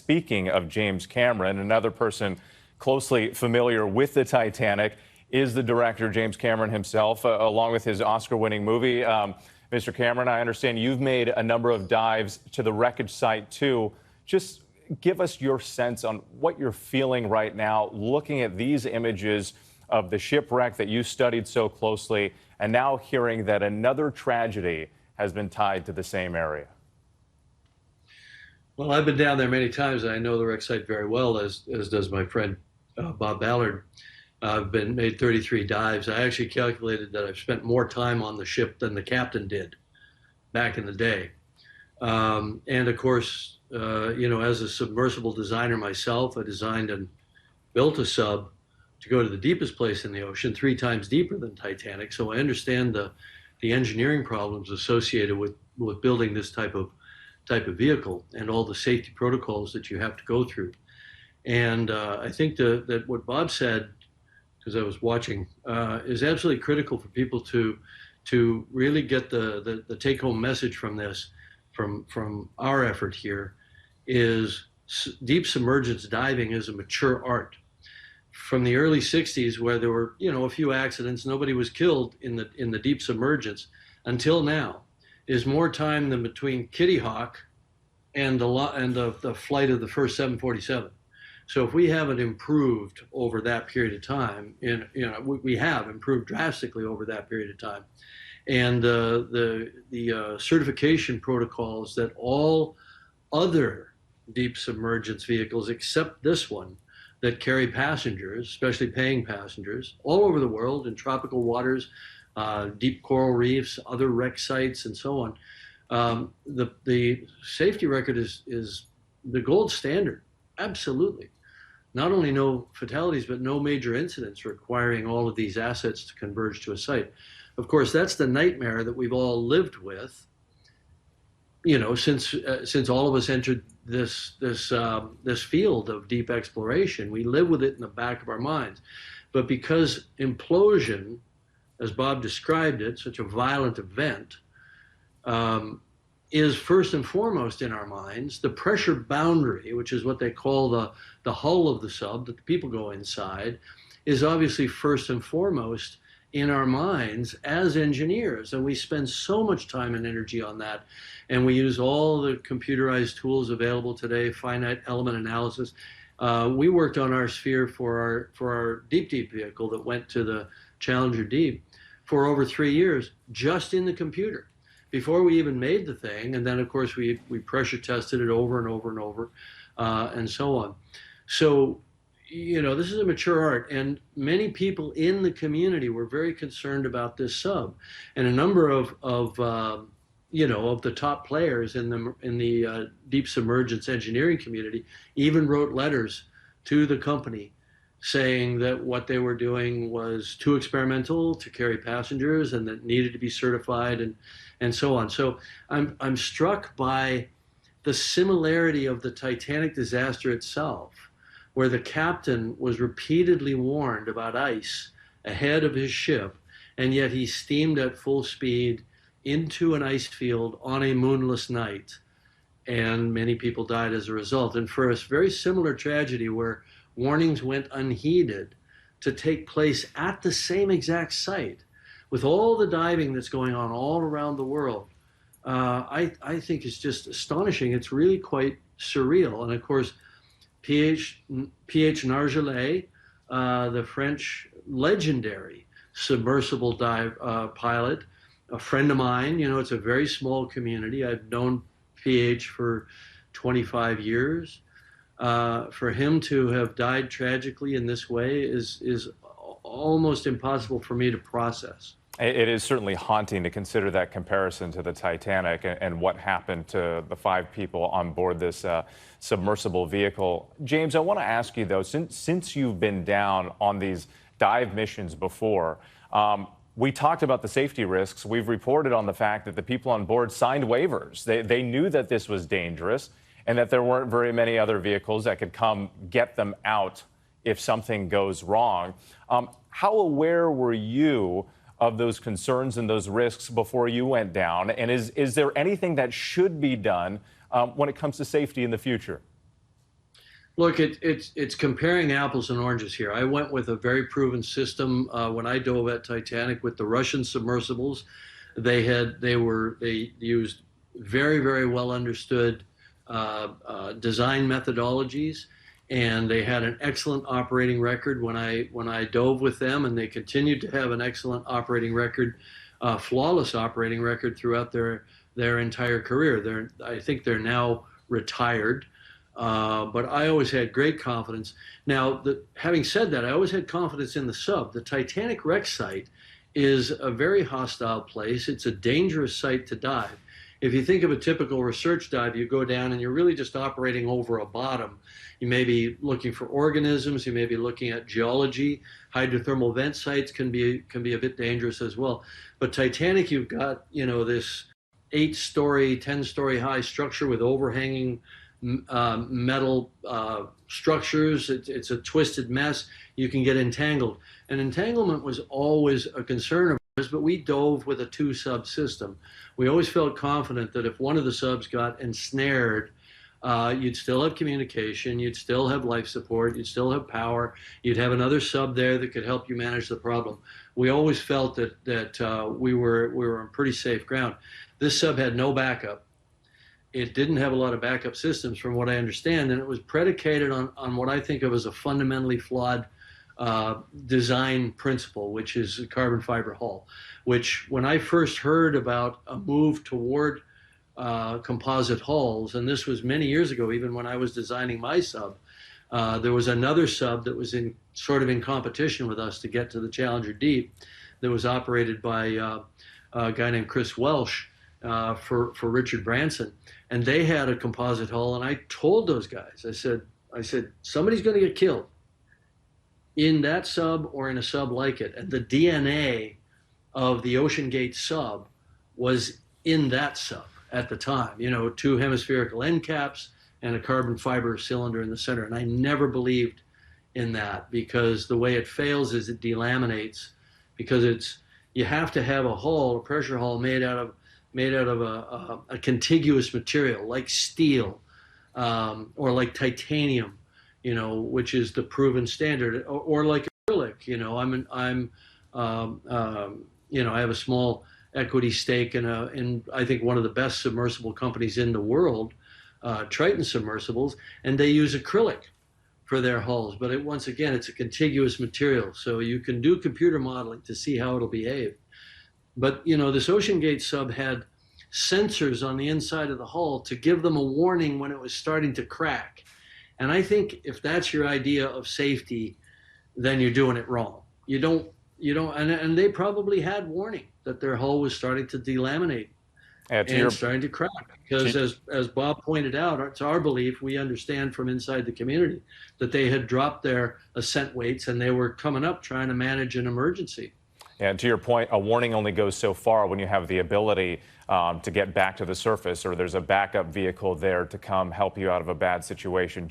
speaking of James Cameron, another person closely familiar with the Titanic is the director, James Cameron himself, along with his Oscar-winning movie. Mr. Cameron, I understand you've made a number of dives to the wreckage site, too. Just give us your sense on what you're feeling right now, looking at these images of the shipwreck that you studied so closely, and now hearing that another tragedy has been tied to the same area. Well, I've been down there many times. I know the wreck site very well, as does my friend Bob Ballard. I've made 33 dives. I actually calculated that I've spent more time on the ship than the captain did back in the day. And of course, as a submersible designer myself, I designed and built a sub to go to the deepest place in the ocean, 3 times deeper than Titanic. So I understand the engineering problems associated with building this type of vehicle and all the safety protocols that you have to go through. And I think that what Bob said, because I was watching, is absolutely critical for people to really get the take-home message from this, from our effort here, is deep submergence diving is a mature art. From the early 60s, where there were a few accidents, nobody was killed in the deep submergence, until now, is more time than between Kitty Hawk and the flight of the first 747. So if we haven't improved over that period of time, we have improved drastically over that period of time, and the certification protocols that all other deep submergence vehicles, except this one, that carry passengers, especially paying passengers, all over the world in tropical waters, deep coral reefs, other wreck sites, and so on. The safety record is the gold standard, absolutely. Not only no fatalities, but no major incidents requiring all of these assets to converge to a site. Of course, that's the nightmare that we've all lived with, since all of us entered this field of deep exploration. We live with it in the back of our minds. But because implosion, as Bob described it, such a violent event, is first and foremost in our minds. The pressure boundary, which is what they call the hull of the sub, that the people go inside, is obviously first and foremost in our minds as engineers. And we spend so much time and energy on that. And we use all the computerized tools available today, finite element analysis. We worked on our sphere for our deep vehicle that went to the Challenger Deep for over 3 years, just in the computer, before we even made the thing. And then, of course, we pressure tested it over and over and over, and so on. So, this is a mature art, and many people in the community were very concerned about this sub. And a number of the top players in the deep submergence engineering community even wrote letters to the company saying that what they were doing was too experimental to carry passengers and that needed to be certified and so on. So I'm struck by the similarity of the Titanic disaster itself, where the captain was repeatedly warned about ice ahead of his ship, and yet he steamed at full speed into an ice field on a moonless night, and many people died as a result. And for a very similar tragedy where warnings went unheeded to take place at the same exact site, with all the diving that's going on all around the world, I think it's just astonishing. It's really quite surreal. And of course, P.H. Nargeolet, the French legendary submersible dive pilot, a friend of mine. It's a very small community. I've known PH for 25 years. For him to have died tragically in this way is almost impossible for me to process. It is certainly haunting to consider that comparison to the Titanic and what happened to the 5 people on board this submersible vehicle. James, I want to ask you, though, since you've been down on these dive missions before, we talked about the safety risks. We've reported on the fact that the people on board signed waivers. They knew that this was dangerous and that there weren't very many other vehicles that could come get them out if something goes wrong. How aware were you of those concerns and those risks before you went down? And is there anything that should be done when it comes to safety in the future? Look, it's comparing apples and oranges here. I went with a very proven system when I dove at Titanic with the Russian submersibles. They used very well understood design methodologies, and they had an excellent operating record when I dove with them, and they continued to have an excellent operating record, flawless operating record throughout their entire career. I think they're now retired. But I always had great confidence. Now, having said that, I always had confidence in the sub. The Titanic wreck site is a very hostile place. It's a dangerous site to dive. If you think of a typical research dive, you go down and you're really just operating over a bottom. You may be looking for organisms. You may be looking at geology. Hydrothermal vent sites can be a bit dangerous as well. But Titanic, you've got this 8-story, 10-story high structure with overhanging metal structures. It's a twisted mess. You can get entangled. And entanglement was always a concern of ours, but we dove with a 2-sub system. We always felt confident that if one of the subs got ensnared, you'd still have communication, you'd still have life support, you'd still have power, you'd have another sub there that could help you manage the problem. We always felt that we were on pretty safe ground. This sub had no backup. It didn't have a lot of backup systems from what I understand, and it was predicated on what I think of as a fundamentally flawed design principle, which is a carbon fiber hull, which when I first heard about a move toward composite hulls, and this was many years ago, even when I was designing my sub, there was another sub that was sort of in competition with us to get to the Challenger Deep that was operated by a guy named Chris Welsh for Richard Branson. And they had a composite hull, and I told those guys, I said, somebody's going to get killed in that sub or in a sub like it. And the DNA of the Ocean Gate sub was in that sub at the time. 2 hemispherical end caps and a carbon fiber cylinder in the center. And I never believed in that, because the way it fails is it delaminates, because you have to have a hull, a pressure hull made out of a contiguous material like steel or like titanium, which is the proven standard, or like acrylic. I have a small equity stake in I think one of the best submersible companies in the world, Triton Submersibles, and they use acrylic for their hulls. But once again, it's a contiguous material, so you can do computer modeling to see how it'll behave. But this Ocean Gate sub had sensors on the inside of the hull to give them a warning when it was starting to crack. And I think if that's your idea of safety, then you're doing it wrong. You don't, and they probably had warning that their hull was starting to delaminate and starting to crack. Because as Bob pointed out, it's our belief, we understand from inside the community, that they had dropped their ascent weights and they were coming up trying to manage an emergency. Yeah, to your point, a warning only goes so far when you have the ability to get back to the surface, or there's a backup vehicle there to come help you out of a bad situation.